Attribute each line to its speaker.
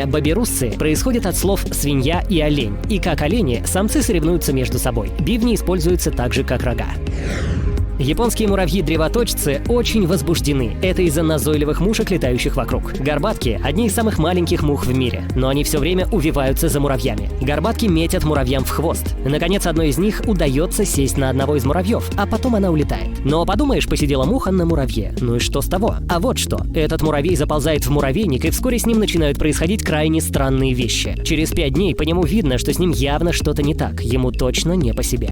Speaker 1: Бабируссы происходит от слов «свинья» и «олень». И как олени, самцы соревнуются между собой. Бивни используются также как рога. Японские муравьи-древоточцы очень возбуждены. Это из-за назойливых мушек, летающих вокруг. Горбатки – одни из самых маленьких мух в мире, но они все время увиваются за муравьями. Горбатки метят муравьям в хвост. Наконец, одной из них удается сесть на одного из муравьев, а потом она улетает. Но подумаешь, посидела муха на муравье. Ну и что с того? А вот что. Этот муравей заползает в муравейник, и вскоре с ним начинают происходить крайне странные вещи. Через 5 дней по нему видно, что с ним явно что-то не так. Ему точно не по себе.